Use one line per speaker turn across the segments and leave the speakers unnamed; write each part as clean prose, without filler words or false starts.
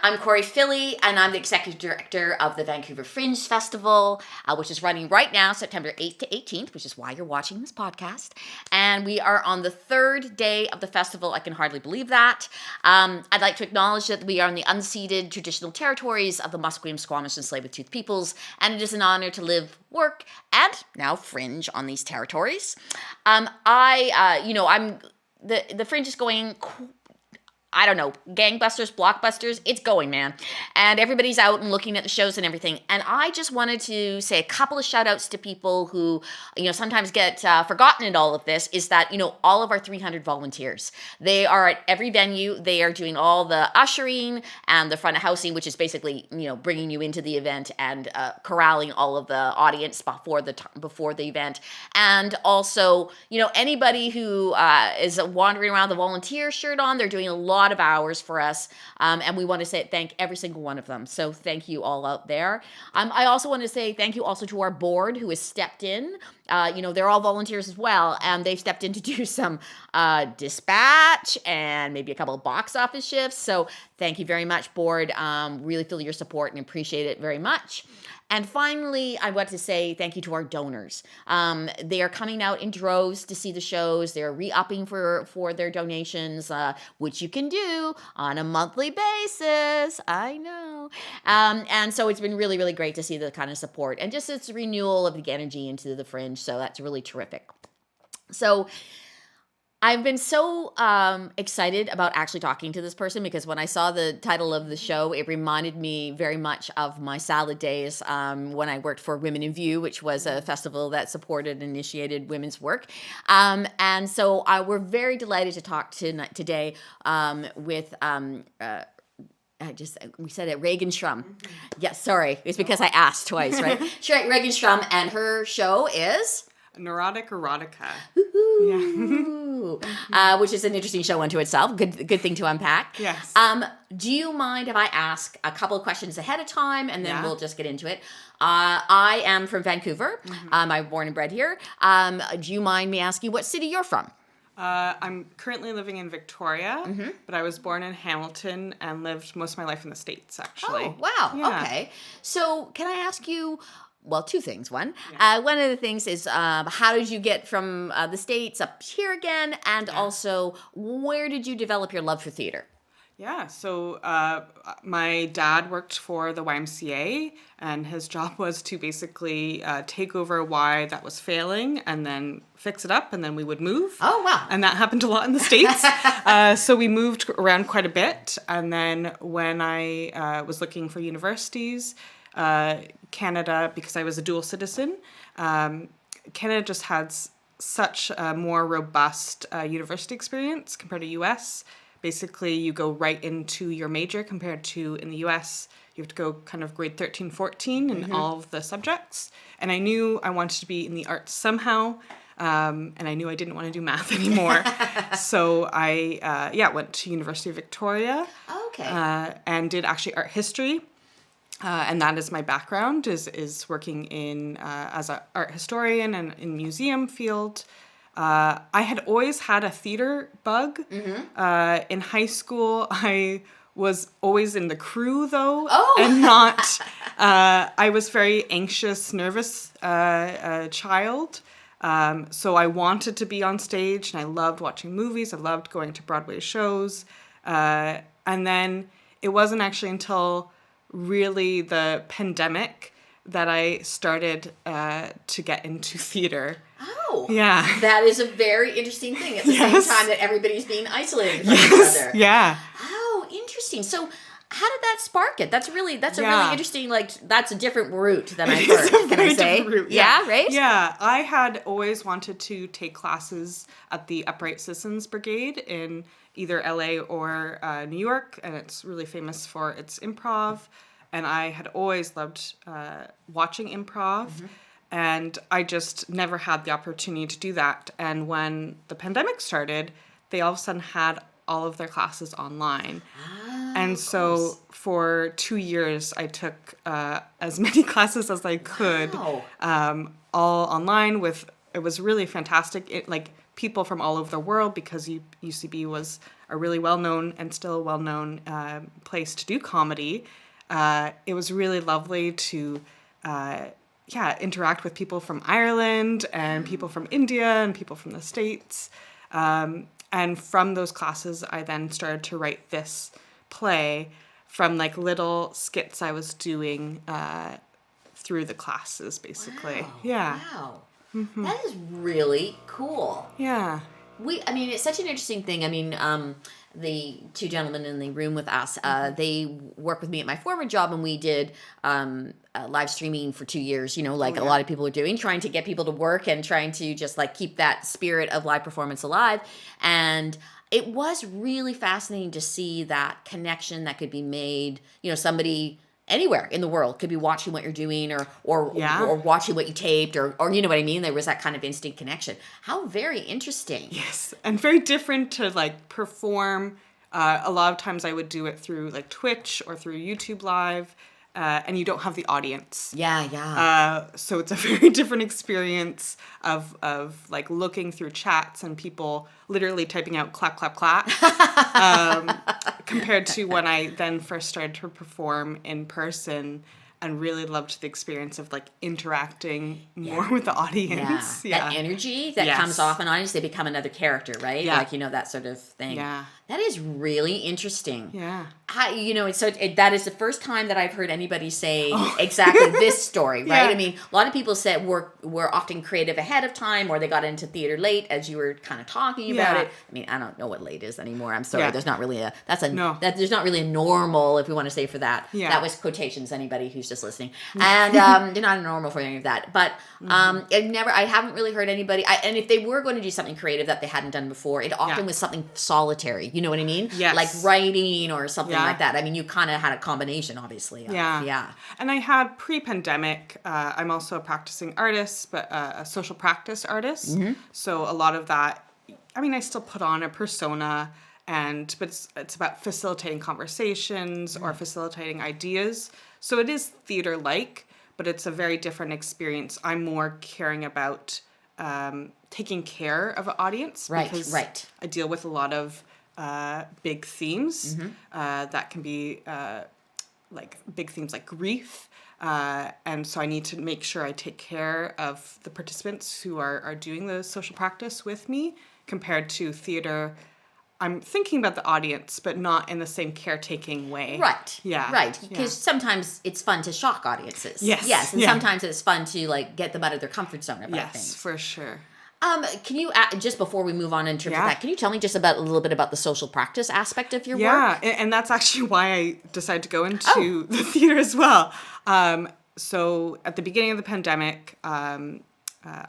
I'm Corey Philly, and I'm the Executive Director of the Vancouver Fringe Festival, which is running right now, September 8th to 18th, which is why you're watching this podcast. And we are on the third day of the festival. I can hardly believe that. I'd like to acknowledge that we are on the unceded traditional territories of the Musqueam, Squamish, and Tsleil-Waututh peoples, and it is an honor to live, work, and now fringe on these territories. I'm the Fringe is going, I don't know, gangbusters, blockbusters, it's going, man. And everybody's out and looking at the shows and everything. And I just wanted to say a couple of shout outs to people who, sometimes get forgotten in all of this, is that, all of our 300 volunteers, they are at every venue. They are doing all the ushering and the front of housing, which is basically, bringing you into the event and corralling all of the audience before the event. And also, anybody who is wandering around the volunteer shirt on, they're doing a lot of hours for us, and we want to thank every single one of them. So thank you all out there. I also want to say thank you also to our board who has stepped in. They're all volunteers as well, and they've stepped in to do some dispatch and maybe a couple of box office shifts. So thank you very much, board. Really feel your support and appreciate it very much. And finally, I want to say thank you to our donors. They are coming out in droves to see the shows. They're re-upping for their donations, which you can do on a monthly basis. I know. And so it's been really, really great to see the kind of support and just its renewal of the energy into the Fringe. So that's really terrific. So I've been so excited about actually talking to this person because when I saw the title of the show, it reminded me very much of my salad days when I worked for Women in View, which was a festival that supported and initiated women's work. And so we're very delighted to talk today with we said it, Reagan Shrum. Yes, sorry. It's because I asked twice, right? Reagan Shrum, and her show is
Neurotic Erotica.
Yeah. Which is an interesting show unto itself. Good thing to unpack.
Yes.
Do you mind if I ask a couple of questions ahead of time and then we'll just get into it? I am from Vancouver.
Mm-hmm.
I'm born and bred here. Do you mind me asking what city you're from?
I'm currently living in Victoria, but I was born in Hamilton and lived most of my life in the States, actually.
Oh, wow.
Yeah.
Okay. So can I ask you, well, two things. One of the things is how did you get from the States up here again? And also, where did you develop your love for theater?
Yeah, so my dad worked for the YMCA, and his job was to basically take over why that was failing and then fix it up, and then we would move.
Oh, wow.
And that happened a lot in the States. So we moved around quite a bit. And then when I was looking for universities, Canada, because I was a dual citizen, Canada just had such a more robust university experience compared to US. Basically, you go right into your major compared to in the US, you have to go kind of grade 13, 14 in all of the subjects. And I knew I wanted to be in the arts somehow, and I knew I didn't want to do math anymore. So I went to University of Victoria. And did actually art history. And that is my background, is working in as an art historian and in museum field. I had always had a theater bug. In high school, I was always in the crew, though, and not... I was very anxious, nervous child. So I wanted to be on stage, and I loved watching movies. I loved going to Broadway shows. And then it wasn't actually until really the pandemic that I started to get into theater.
Oh.
Yeah.
That is a very interesting thing at the same time that everybody's being isolated from each other.
Yeah.
Oh, interesting. So how did that spark it? That's a really interesting, that's a different route than I've heard.
It's a very different route.
Yeah, right?
Yeah. I had always wanted to take classes at the Upright Citizens Brigade in either LA or New York, and it's really famous for its improv. And I had always loved watching improv, and I just never had the opportunity to do that. And when the pandemic started, they all of a sudden had all of their classes online. And so for 2 years, I took as many classes as I could, all online. It was really fantastic. people from all over the world, because UCB was a really well-known and still a well-known place to do comedy. It was really lovely to interact with people from Ireland and people from India and people from the States. And from those classes, I then started to write this play from like little skits I was doing through the classes, basically.
Wow.
Yeah.
Wow. Mm-hmm. That is really cool.
Yeah.
It's such an interesting thing. I mean, the two gentlemen in the room with us, they work with me at my former job, and we did live streaming for 2 years, a lot of people are doing, trying to get people to work and trying to just like keep that spirit of live performance alive. And it was really fascinating to see that connection that could be made, somebody anywhere in the world could be watching what you're doing or watching what you taped or you know what I mean? There was that kind of instant connection. How very interesting.
Yes. And very different to like perform. A lot of times I would do it through like Twitch or through YouTube Live. And you don't have the audience.
Yeah.
So it's a very different experience of like looking through chats and people literally typing out clap, clap, clap, compared to when I then first started to perform in person and really loved the experience of like interacting more with the audience.
Yeah. That energy that comes off an audience, they become another character, right?
Yeah.
Like, that sort of thing.
Yeah.
That is really interesting.
Yeah.
That is the first time that I've heard anybody say exactly this story, right?
Yeah.
I mean, a lot of people said we're often creative ahead of time, or they got into theater late, as you were kind of talking about it. I mean, I don't know what late is anymore. I'm sorry.
Yeah.
There's not really there's not really a normal, if we want to say, for that.
Yeah.
That was quotations, anybody who's just listening. And they're not normal for any of that. But I haven't really heard anybody, and if they were going to do something creative that they hadn't done before, it often was something solitary. You know what I mean?
Yes.
Like writing or something like that. I mean, you kind of had a combination, obviously. Yeah.
And I had pre-pandemic, I'm also a practicing artist, but a social practice artist. Mm-hmm. So a lot of that, I mean, I still put on a persona, but it's about facilitating conversations or facilitating ideas. So it is theater-like, but it's a very different experience. I'm more caring about taking care of an audience. Because I deal with a lot of big themes that can be like big themes like grief. And so I need to make sure I take care of the participants who are doing the social practice with me, compared to theater. I'm thinking about the audience, but not in the same caretaking way.
Right.
Yeah.
Right. Because sometimes it's fun to shock audiences.
Yes.
And sometimes it's fun to like get them out of their comfort zone about things.
Yes, for sure.
Can you, just before we move on in terms of that, can you tell me just a little bit about the social practice aspect of your work?
Yeah, and that's actually why I decided to go into the theater as well. So at the beginning of the pandemic, I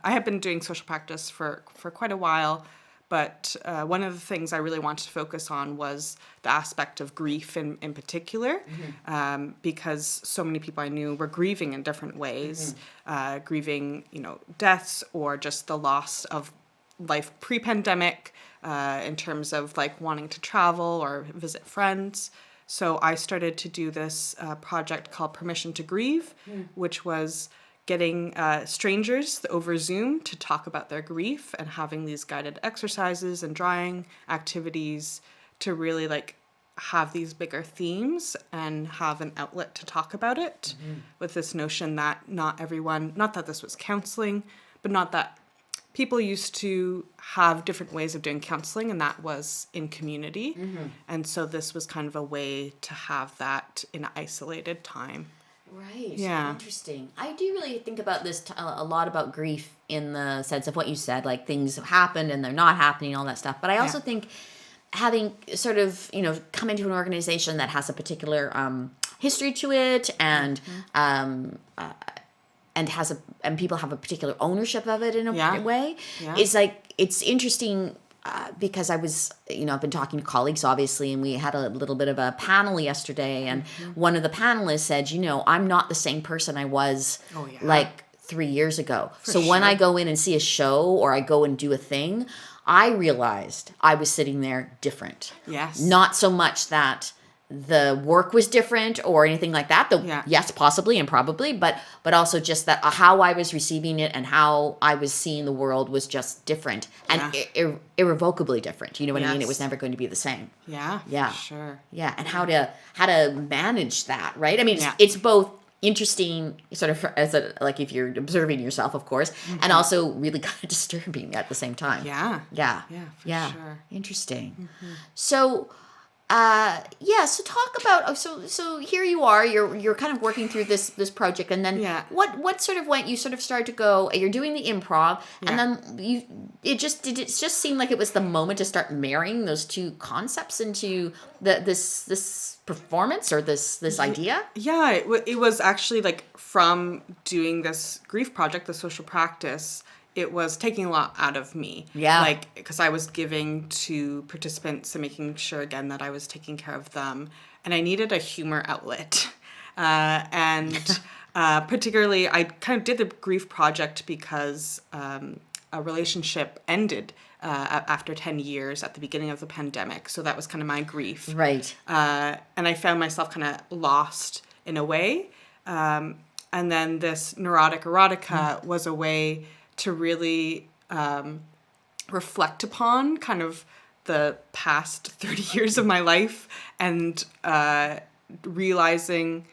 have been doing social practice for quite a while. But one of the things I really wanted to focus on was the aspect of grief in particular, because so many people I knew were grieving in different ways, grieving, deaths or just the loss of life pre-pandemic in terms of like wanting to travel or visit friends. So I started to do this project called Permission to Grieve, which was getting strangers over Zoom to talk about their grief and having these guided exercises and drawing activities to really like have these bigger themes and have an outlet to talk about it, with this notion that not that this was counseling, but not that people used to have different ways of doing counseling, and that was in community. And so this was kind of a way to have that in an isolated time.
Right.
Yeah.
Interesting. I do really think about this a lot about grief in the sense of what you said, like things have happened and they're not happening, all that stuff. But I also think having sort of, come into an organization that has a particular history to it and people have a particular ownership of it in a way, is like, it's interesting. Because I was, I've been talking to colleagues, obviously, and we had a little bit of a panel yesterday, and one of the panelists said, I'm not the same person I was like 3 years ago. When I go in and see a show or I go and do a thing, I realized I was sitting there different.
Yes.
Not so much that the work was different or anything like that. Though,
Yeah.
yes, possibly and probably, but also just that how I was receiving it and how I was seeing the world was just different and irrevocably different. You know what I mean? It
Yes.
was never going to be the same.
Yeah.
Yeah.
For sure.
Yeah, and how to manage that, right? I mean,
Yeah.
it's both interesting, sort of as a, like if you're observing yourself, of course, and also really kind of disturbing at the same time.
Yeah.
Yeah.
Yeah, for
Yeah.
sure.
Interesting. So, so talk about, so here you are, you're kind of working through this project, and then
Yeah.
what sort of went, you sort of started to go, you're doing the improv, and
Yeah.
then it just seem like it was the moment to start marrying those two concepts into this performance or this idea?
Yeah, it was actually like from doing this grief project, the social practice, it was taking a lot out of me.
Yeah.
Like, because I was giving to participants and making sure, again, that I was taking care of them. And I needed a humor outlet. And particularly, I kind of did the grief project because a relationship ended after 10 years at the beginning of the pandemic. So that was kind of my grief.
Right.
And I found myself kind of lost in a way. And then this neurotic erotica was a way to really reflect upon kind of the past 30 years of my life and realizing,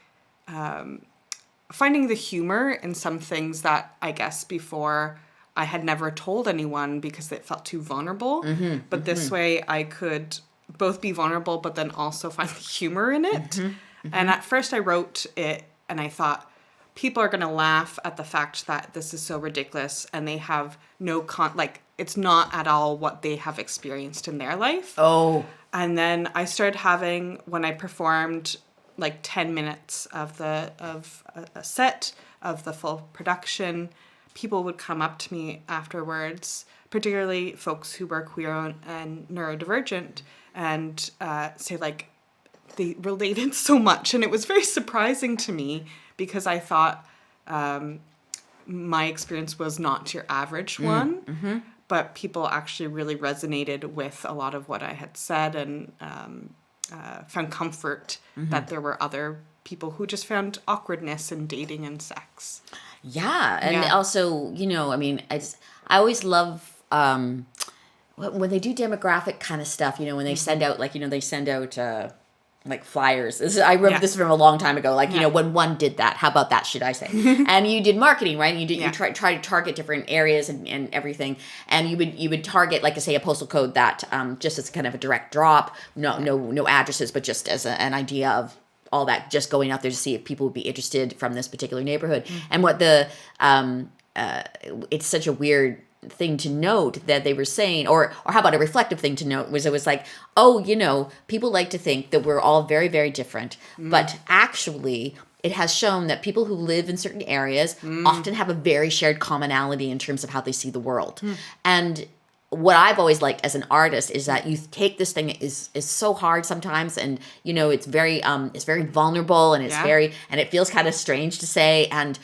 finding the humor in some things that I guess before I had never told anyone because it felt too vulnerable. But this way I could both be vulnerable, but then also find the humor in it. And at first I wrote it and I thought, people are going to laugh at the fact that this is so ridiculous and they have no it's not at all what they have experienced in their life.
Oh.
And then I started having, when I performed like 10 minutes of a set of the full production, people would come up to me afterwards, particularly folks who were queer and neurodivergent, and say like they related so much. And it was very surprising to me because I thought my experience was not your average one, but people actually really resonated with a lot of what I had said and found comfort that there were other people who just found awkwardness in dating and sex.
Yeah, and also, I mean, I always love when they do demographic kind of stuff, when they send out, like flyers. I remember this from a long time ago, when one did that, how about that, should I say? And you did marketing, right? And you try to target different areas and everything. And you would target, like, say, a postal code that just as kind of a direct drop, no addresses, but just as an idea of all that, just going out there to see if people would be interested from this particular neighborhood. And what it's such a weird thing to note that they were saying, or how about a reflective thing to note, was it was like, people like to think that we're all very, very different, but actually it has shown that people who live in certain areas often have a very shared commonality in terms of how they see the world. And what I've always liked as an artist is that you take this thing that is so hard sometimes, and it's very vulnerable, and it's and it feels kind of strange to say, and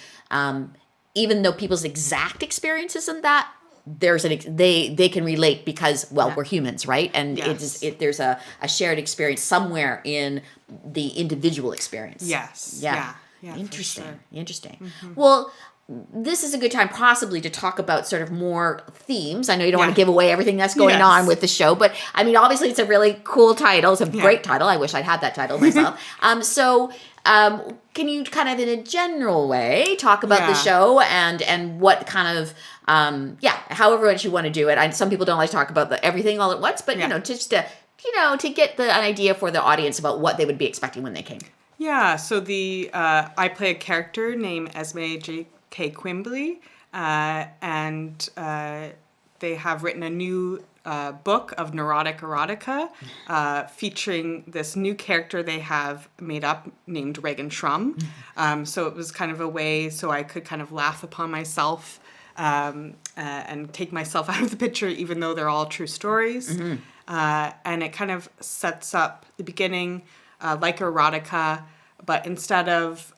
even though people's exact experience isn't that, they can relate because we're humans, right? And there's a shared experience somewhere in the individual experience.
Yes.
Yeah.
Interesting.
For sure. Interesting. Well, this is a good time possibly to talk about sort of more themes. I know you don't want to give away everything that's going on with the show, but I mean, obviously it's a really cool title. It's a great title. I wish I'd had that title myself. Can you kind of in a general way talk about the show and what kind of, however much you want to do it. Some people don't like to talk about everything all at once, but just to get an idea for the audience about what they would be expecting when they came.
Yeah, so I play a character named Esme J.K. Quimbley, and they have written a new book of neurotic erotica featuring this new character they have made up named Reagan Shrum. So it was kind of a way so I could kind of laugh upon myself and take myself out of the picture, even though they're all true stories. And it kind of sets up the beginning like erotica, but instead of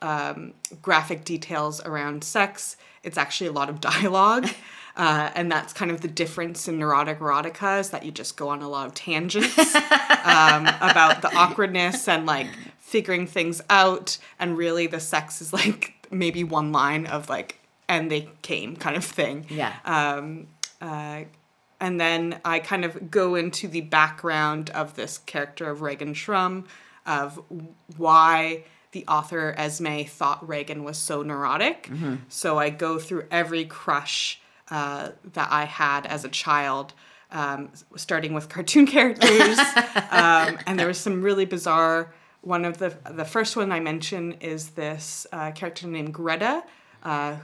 graphic details around sex, it's actually a lot of dialogue. And that's kind of the difference in neurotic erotica, is that you just go on a lot of tangents about the awkwardness and like figuring things out. And really the sex is like maybe one line of like, and they came kind of thing.
Yeah.
And then I kind of go into the background of this character of Regan Shrum, of why the author Esme thought Regan was so neurotic. Mm-hmm. So I go through every crush that I had as a child, starting with cartoon characters. And there was some really bizarre. One of the first one I mention is this character named Greta,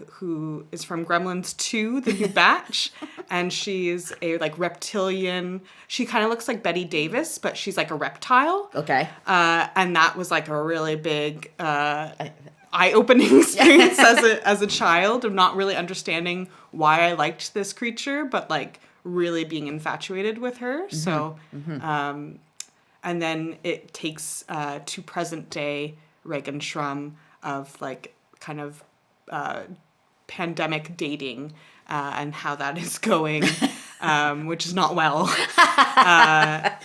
who is from Gremlins 2, the new batch, and she's a like reptilian. She kind of looks like Betty Davis, but she's like a reptile.
Okay.
And that was like a really big eye-opening experience as a child, of not really understanding why I liked this creature, but like really being infatuated with her. Mm-hmm. So, and then it takes to present day Regan Shrum of like kind of pandemic dating and how that is going, which is not well.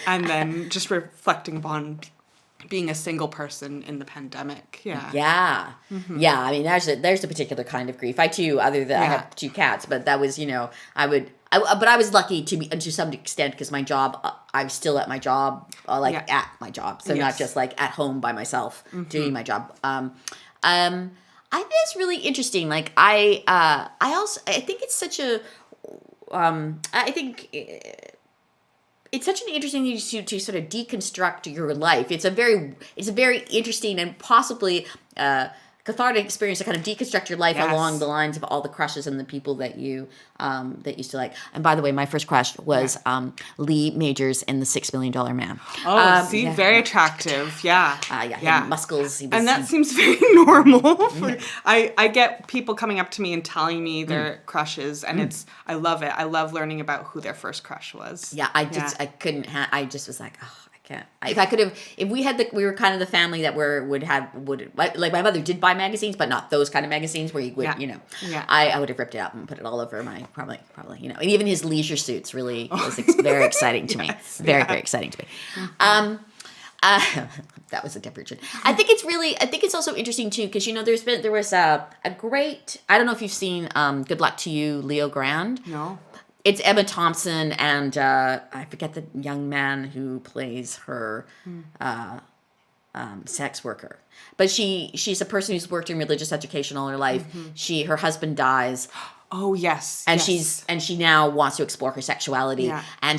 And then just reflecting upon being a single person in the pandemic. Yeah.
Yeah. Mm-hmm. Yeah. I mean, there's a particular kind of grief. I too, other than I have 2 cats, but that was, but I was lucky to some extent, because my job, I'm still at my job, at my job. So not just like at home by myself doing my job. I think it's really interesting. Like I think it's such a, it's such an interesting thing to sort of deconstruct your life. It's a very interesting and possibly cathartic experience to kind of deconstruct your life along the lines of all the crushes and the people that you used to like. And by the way, my first crush was Lee Majors in The $6 Million Man.
Oh, very attractive. Yeah.
Muscles.
And that seems very normal. I get people coming up to me and telling me their crushes, and I love it. I love learning about who their first crush was.
Yeah, I just was like, oh, can't. If we were kind of the family that would like my mother did buy magazines, but not those kind of magazines where you would, I would have ripped it up and put it all over my, probably, and even his leisure suits really was very exciting to me. Very exciting to me. That was a diversion. I think it's also interesting too, because, there was a great, I don't know if you've seen Good Luck to You, Leo Grand.
No.
It's Emma Thompson and I forget the young man who plays her sex worker. But she's a person who's worked in religious education all her life. Mm-hmm. Her husband dies.
Oh yes.
And she now wants to explore her sexuality. Yeah. And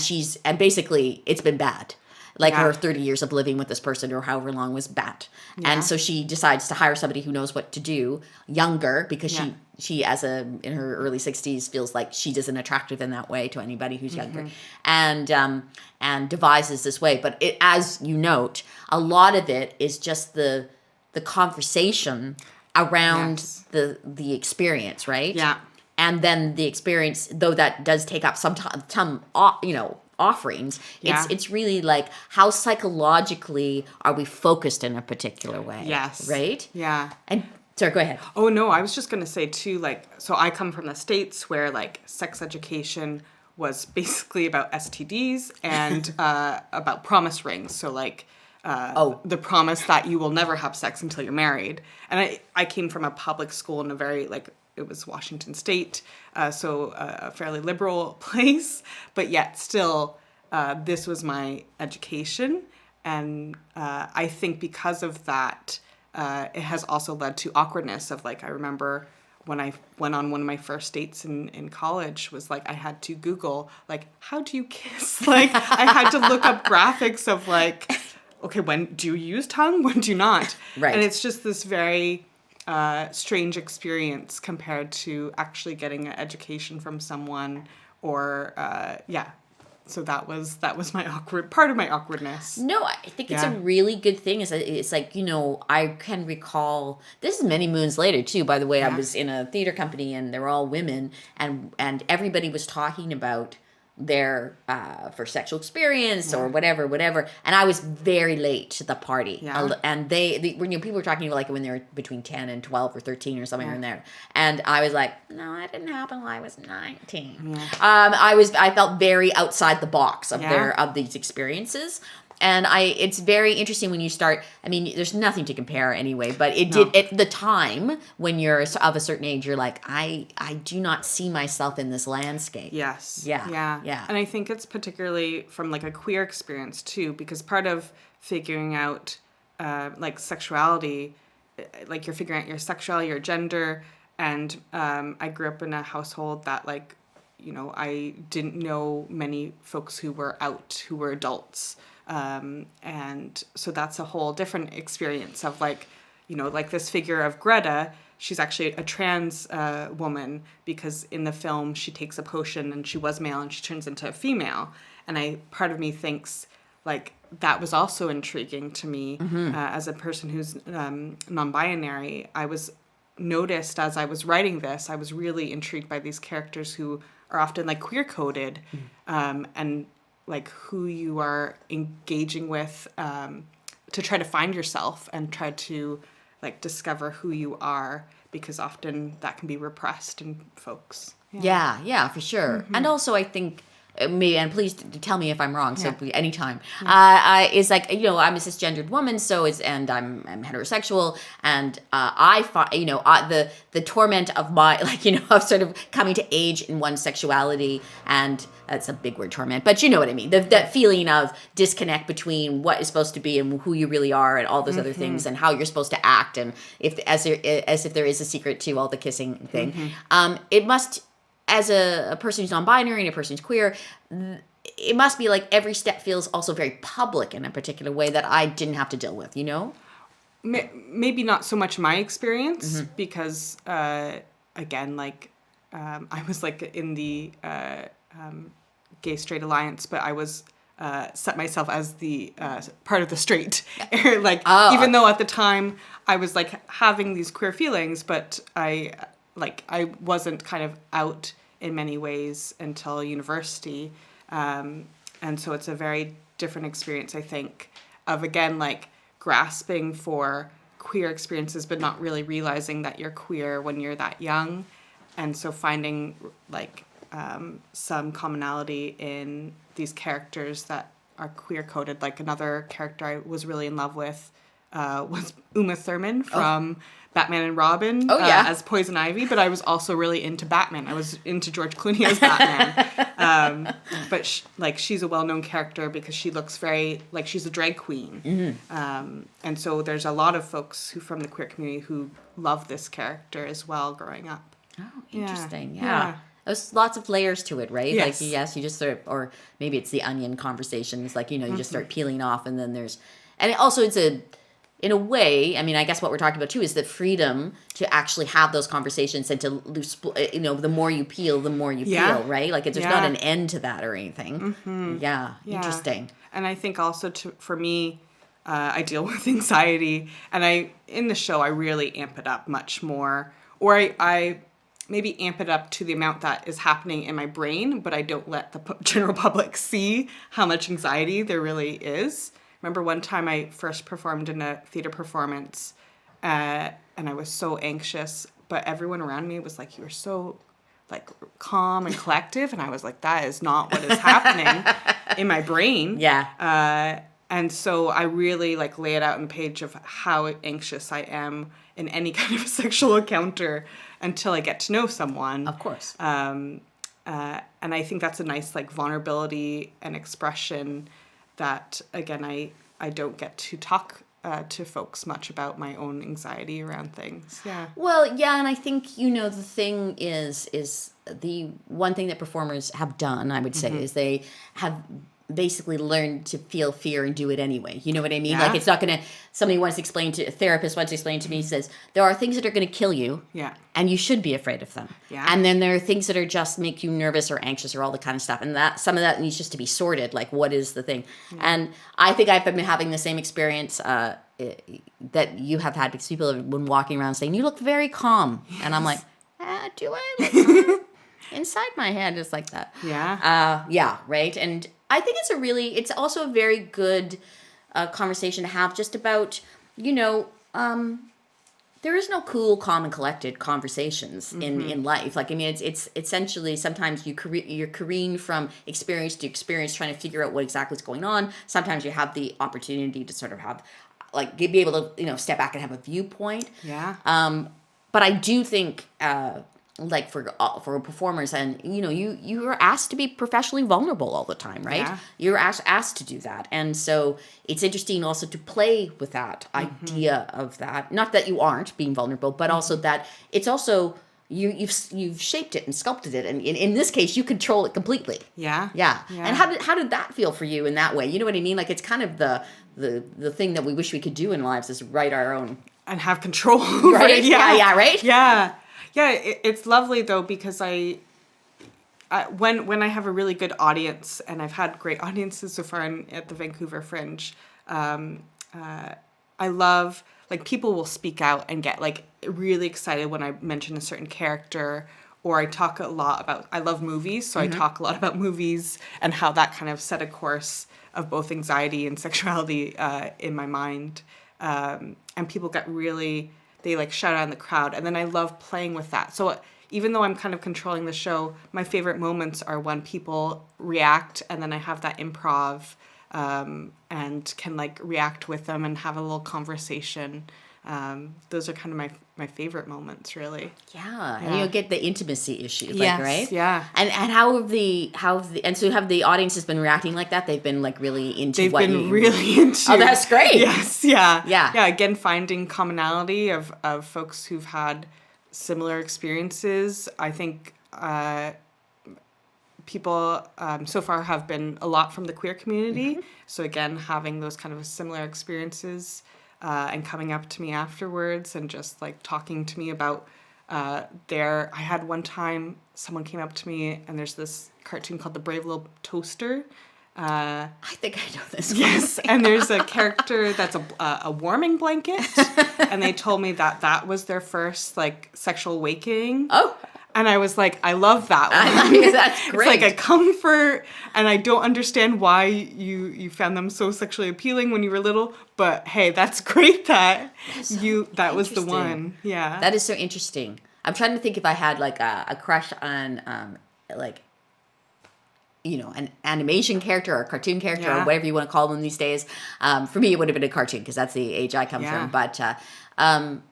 basically it's been bad. Like her 30 years of living with this person or however long was bad. Yeah. And so she decides to hire somebody who knows what to do, younger, because she in her early 60s feels like she isn't attractive in that way to anybody who's younger. And devises this way. But as you note, a lot of it is just the conversation around the experience, right?
Yeah.
And then the experience, though that does take up some offerings, it's really like, how psychologically are we focused in a particular way?
Yes.
Right?
Yeah.
And sorry, go ahead.
Oh no, I was just gonna say too, like, so I come from the States where like sex education was basically about STDs and about promise rings. So like the promise that you will never have sex until you're married. And I came from a public school in a very it was Washington State, so a fairly liberal place, but yet still, this was my education. And I think because of that, it has also led to awkwardness of I remember when I went on one of my first dates in college was I had to Google, how do you kiss? I had to look up graphics of okay, when do you use tongue? When do you not?
Right.
And it's just this very strange experience compared to actually getting an education from someone or so that was my part of my awkwardness.
No, I think it's a really good thing. It's I can recall, this is many moons later too, by the way. I was in a theater company and they're all women and everybody was talking about their first sexual experience or whatever. And I was very late to the party.
Yeah.
And when people were talking like when they were between 10 and 12 or 13 or something in there. And I was like, no, that didn't happen when I was 19. Yeah. I felt very outside the box of these experiences. And it's very interesting when you start, I mean, there's nothing to compare anyway, but at the time when you're of a certain age, you're like, I do not see myself in this landscape.
Yes.
Yeah.
And I think it's particularly from like a queer experience too, because part of figuring out like sexuality, like you're figuring out your sexuality, your gender. And I grew up in a household that like, you know, I didn't know many folks who were out, who were adults. And so that's a whole different experience of like, you know, like this figure of Greta, she's actually a trans woman because in the film she takes a potion and she was male and she turns into a female. And part of me thinks like that was also intriguing to me as a person who's non-binary. I was noticed as I was writing this, I was really intrigued by these characters who are often like queer coded and like who you are engaging with to try to find yourself and try to like discover who you are, because often that can be repressed in folks.
Yeah, for sure. And also I think maybe, and please tell me if I'm wrong, so anytime, is like, you know, I'm a cisgendered woman, and I'm heterosexual, and I find, you know, the torment of my, like, you know, of sort of coming to age in one's sexuality, and that's a big word, torment, but you know what I mean, that feeling of disconnect between what is supposed to be and who you really are, and all those other things, and how you're supposed to act, and as if there is a secret to all the kissing thing. It must, as a person who's non-binary and a person who's queer, it must be like every step feels also very public in a particular way that I didn't have to deal with, you know?
Maybe not so much my experience, because, again, like, I was like in the gay straight alliance, but I was set myself as the part of the straight. Like, even though at the time I was like having these queer feelings, but I wasn't kind of out in many ways until university. And so it's a very different experience, I think, of, again, like grasping for queer experiences, but not really realizing that you're queer when you're that young. And so finding like some commonality in these characters that are queer coded. Like another character I was really in love with was Uma Thurman from Batman and Robin as Poison Ivy, but I was also really into Batman. I was into George Clooney as Batman. But she's a well-known character because she looks very like she's a drag queen. And so there's a lot of folks who from the queer community who love this character as well growing up.
Oh, interesting. Yeah. There's lots of layers to it, right?
Yes.
Like, yes, you just sort of, or maybe it's the onion conversations, like, you know, you just start peeling off, and then there's, and it also it's in a way, I mean, I guess what we're talking about too is the freedom to actually have those conversations and to lose, you know, the more you peel, the more you peel, right? Like, there's not an end to that or anything. Yeah, interesting.
And I think also for me, I deal with anxiety, and in the show, I really amp it up much more, or I maybe amp it up to the amount that is happening in my brain, but I don't let the general public see how much anxiety there really is. Remember one time I first performed in a theater performance, and I was so anxious, but everyone around me was like, "You were so like calm and collective," and I was like, "That is not what is happening in my brain."
Yeah.
And so I really like lay it out on the page of how anxious I am in any kind of sexual encounter until I get to know someone.
Of course.
And I think that's a nice like vulnerability and expression that, again, I don't get to talk to folks much about my own anxiety around things. Yeah.
Well, yeah, and I think, you know, the thing is the one thing that performers have done, I would say, is they have basically learned to feel fear and do it anyway. You know what I mean?
Yeah.
Like, it's not going to, a therapist once explained to me, says, there are things that are going to kill you.
Yeah.
And you should be afraid of them.
Yeah.
And then there are things that are just make you nervous or anxious or all the kind of stuff. And that some of that needs just to be sorted. Like, what is the thing? Yeah. And I think I've been having the same experience that you have had, because people have been walking around saying, you look very calm. Yes. And I'm like, do I look calm? inside my head is like that.
Yeah.
Yeah, right. And I think it's also a very good conversation to have just about, there is no cool, calm, and collected conversations in life. Like, I mean, it's essentially sometimes you're careening from experience to experience, trying to figure out what exactly is going on. Sometimes you have the opportunity to sort of have, like, be able to, step back and have a viewpoint.
Yeah.
But I do think, like for performers, and you are asked to be professionally vulnerable all the time, right?
Yeah.
You're asked to do that, and so it's interesting also to play with that idea of that. Not that you aren't being vulnerable, but also that it's also you've shaped it and sculpted it, and in this case, you control it completely.
Yeah.
Yeah. And how did that feel for you in that way? You know what I mean? Like, it's kind of the thing that we wish we could do in lives is write our own
and have control.
Right? Yeah. Right.
Yeah. Yeah, it's lovely though, because I when I have a really good audience, and I've had great audiences so far at the Vancouver Fringe, I love, like, people will speak out and get like really excited when I mention a certain character, or I talk a lot about, I love movies, so I talk a lot about movies and how that kind of set a course of both anxiety and sexuality in my mind, and people get really, they like shout out in the crowd, and then I love playing with that. So even though I'm kind of controlling the show, my favorite moments are when people react, and then I have that improv and can like react with them and have a little conversation. Those are kind of my favorite moments, really.
Yeah, and you'll get the intimacy issue, like,
yes,
right?
Yeah.
And how have the audiences been reacting like that? They've been like really into
They've
what
been really into.
Oh, that's great.
Yes, yeah.
Yeah.
Yeah, again, finding commonality of folks who've had similar experiences. I think people so far have been a lot from the queer community. So again, having those kind of similar experiences and coming up to me afterwards and just like talking to me about I had one time someone came up to me, and there's this cartoon called The Brave Little Toaster.
I think I know this one.
Yes, and there's a character that's a warming blanket, and they told me that was their first like sexual awakening.
Oh.
And I was like, I love that one.
That's great.
It's like a comfort, and I don't understand why you found them so sexually appealing when you were little, but hey, that's great that was the one. Yeah.
That is so interesting. I'm trying to think if I had like a crush on like, an animation character or a cartoon character or whatever you want to call them these days. For me, it would have been a cartoon because that's the age I come from. But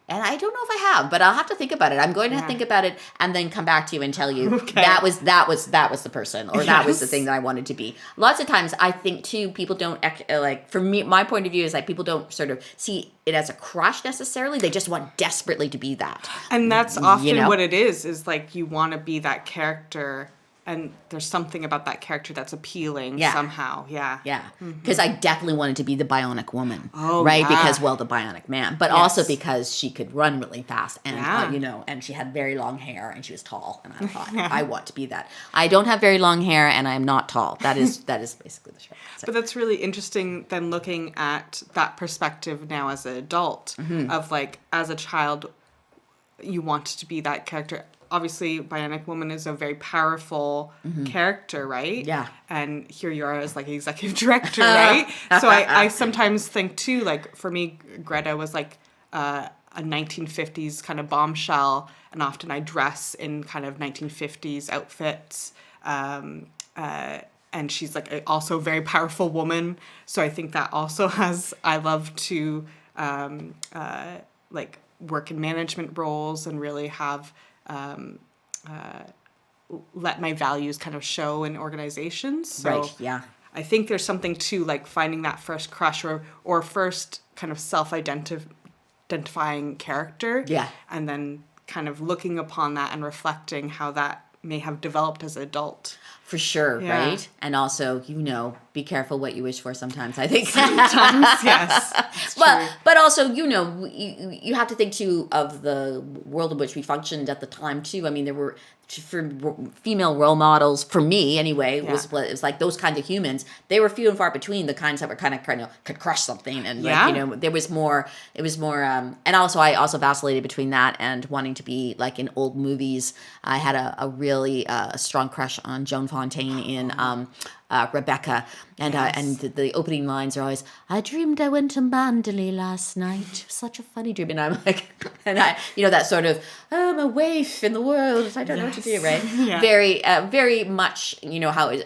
and I don't know if I have, but I'll have to think about it. I'm going to think about it and then come back to you and tell you that was the person, or that was the thing that I wanted to be. Lots of times, I think too, people don't like. For me, my point of view is like people don't sort of see it as a crush necessarily. They just want desperately to be that.
And that's often what it is like you want to be that character. And there's something about that character that's appealing somehow. Yeah.
Yeah. Because I definitely wanted to be the bionic woman.
Oh,
right?
Yeah.
Because, the bionic man. But also because she could run really fast. And, and she had very long hair and she was tall. And I thought, I want to be that. I don't have very long hair and I'm not tall. That is basically the show. So.
But that's really interesting then, looking at that perspective now as an adult of like, as a child, you wanted to be that character. Obviously, Bionic Woman is a very powerful character, right?
Yeah.
And here you are as like executive director, right? So I sometimes think too, like for me, Greta was like a 1950s kind of bombshell, and often I dress in kind of 1950s outfits. And she's like also a very powerful woman. So I think that also I love to like work in management roles and really have let my values kind of show in organizations. So
right, yeah.
I think there's something to like finding that first crush or first kind of self-identifying character.
Yeah.
And then kind of looking upon that and reflecting how that may have developed as an adult.
For sure, right? And also, be careful what you wish for sometimes, I think.
Sometimes, yes.
But also, you have to think too of the world in which we functioned at the time too. I mean, there were female role models for me anyway it was like those kinds of humans. They were few and far between, the kinds that were kind of could crush something, and there was more. It was more, and also I also vacillated between that and wanting to be like in old movies. I had a really strong crush on Joan Fontaine in Rebecca, and the opening lines are always, "I dreamed I went to Mandalay last night. It was such a funny dream," and I'm like, and I, that sort of, I'm a waif in the world. I don't know what to do, right? Very much,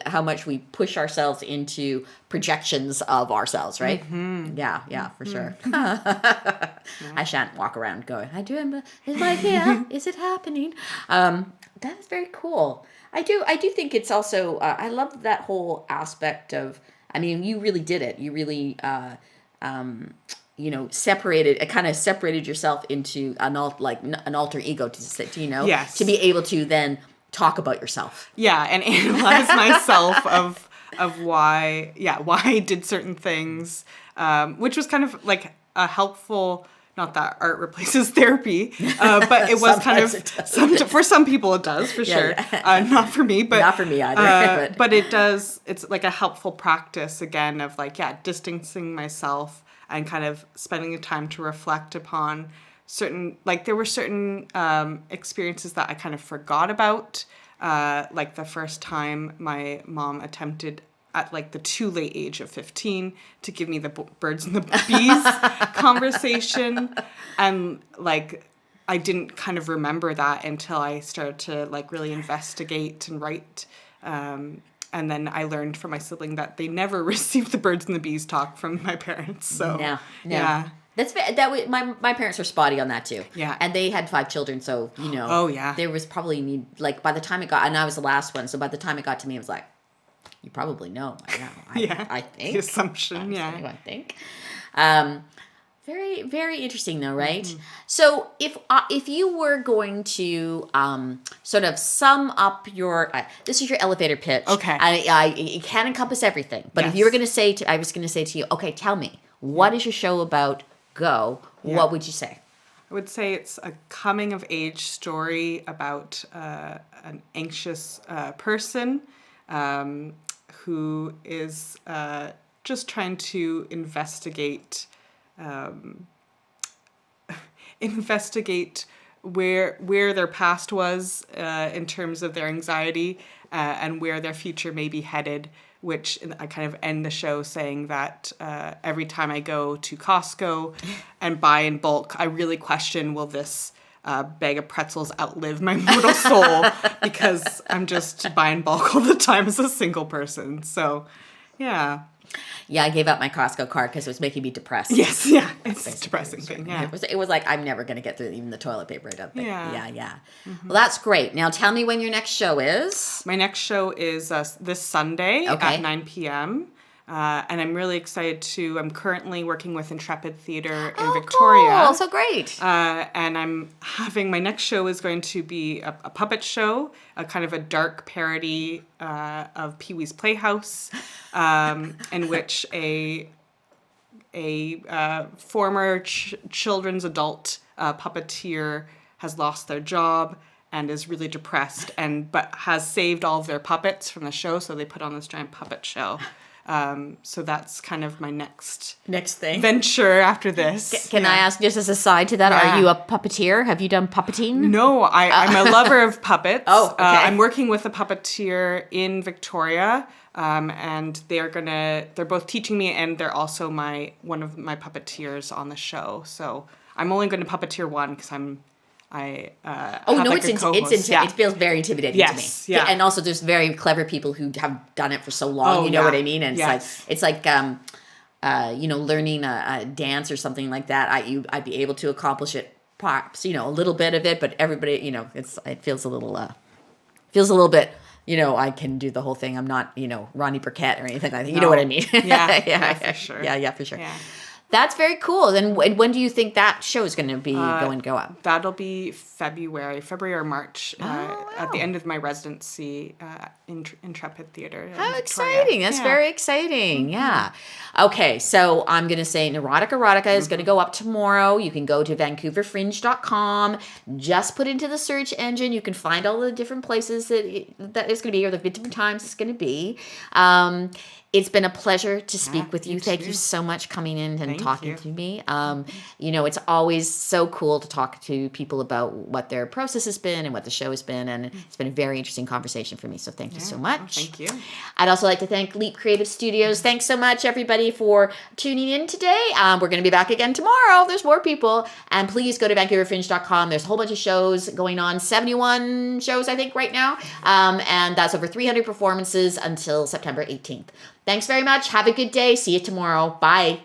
how much we push ourselves into projections of ourselves, right? Mm-hmm. Yeah, for sure. I shan't walk around going, "I dream, is life here? Is it happening?" That is very cool. I do think it's also, I love that whole aspect of, I mean, you really did it. You really, separated yourself into an alter ego to be able to then talk about yourself.
Yeah. And analyze myself of why I did certain things, which was kind of like a helpful. Not that art replaces therapy, but it was kind of, for some people it does, for sure. Not for me, but
not for me either.
But it does, it's like a helpful practice again of like, distancing myself and kind of spending the time to reflect upon certain, like there were certain experiences that I kind of forgot about. Like the first time my mom attempted at like the too late age of 15 to give me the birds and the bees conversation. And like, I didn't kind of remember that until I started to like really investigate and write. And then I learned from my sibling that they never received the birds and the bees talk from my parents. So yeah.
My parents were spotty on that too.
Yeah.
And they had 5 children, so
Oh yeah.
There was probably by the time it got, and I was the last one, so by the time it got to me, it was like, you probably know. I think.
The assumption,
I think. Very, very interesting though, right? Mm-hmm. So if you were going to sort of sum up your, this is your elevator pitch.
Okay.
It can encompass everything, but if you were going to say I was going to say to you, okay, tell me, what is your show about? Go. Yeah. What would you say?
I would say it's a coming of age story about an anxious person who is just trying to investigate where their past was in terms of their anxiety and where their future may be headed, which I kind of end the show saying that every time I go to Costco and buy in bulk, I really question, will this bag of pretzels outlive my mortal soul, because I'm just buying bulk all the time as a single person. So, yeah.
Yeah, I gave up my Costco card because it was making me depressed.
Yes, yeah. It's a depressing thing, yeah.
It was like, I'm never going to get through even the toilet paper, I don't think. Yeah.
Mm-hmm.
Well, that's great. Now tell me when your next show is.
My next show is this Sunday at 9 p.m. And I'm really excited I'm currently working with Intrepid Theatre in Victoria.
Cool. So great.
And my next show is going to be a puppet show, a kind of a dark parody of Pee-wee's Playhouse, in which a former children's adult puppeteer has lost their job and is really depressed, but has saved all of their puppets from the show, so they put on this giant puppet show. So that's kind of my next
thing
venture after this.
Can I ask, just as a side to that, are you a puppeteer? Have you done puppeting?
No, I'm a lover of puppets.
Oh, okay.
I'm working with a puppeteer in Victoria, and they're both teaching me, and they're also one of my puppeteers on the show. So I'm only going to puppeteer one because
it feels very intimidating to me.
Yeah.
And also there's very clever people who have done it for so long, know what I mean? And it's like learning a dance or something like that. I'd be able to accomplish it, perhaps, a little bit of it, but everybody, it feels a little bit, I can do the whole thing. I'm not, Ronnie Burkett or anything like that. You know what I mean?
Yeah, for sure.
Yeah, for sure.
Yeah.
That's very cool. Then when do you think that show is going to be go up?
That'll be February or March, at the end of my residency in Intrepid Theatre.
How exciting. That's very exciting. Yeah. Okay, so I'm going to say Neurotic Erotica is going to go up tomorrow. You can go to vancouverfringe.com. Just put into the search engine. You can find all the different places that it's going to be, or the different times it's going to be. It's been a pleasure to speak with you. Thank you so much coming in and talking to me. It's always so cool to talk to people about what their process has been and what the show has been. And it's been a very interesting conversation for me. So thank you so much.
Thank you.
I'd also like to thank Leap Creative Studios. Thanks so much, everybody, for tuning in today. We're going to be back again tomorrow. There's more people. And please go to vancouverfringe.com. There's a whole bunch of shows going on. 71 shows, I think, right now. And that's over 300 performances until September 18th. Thanks very much. Have a good day. See you tomorrow. Bye.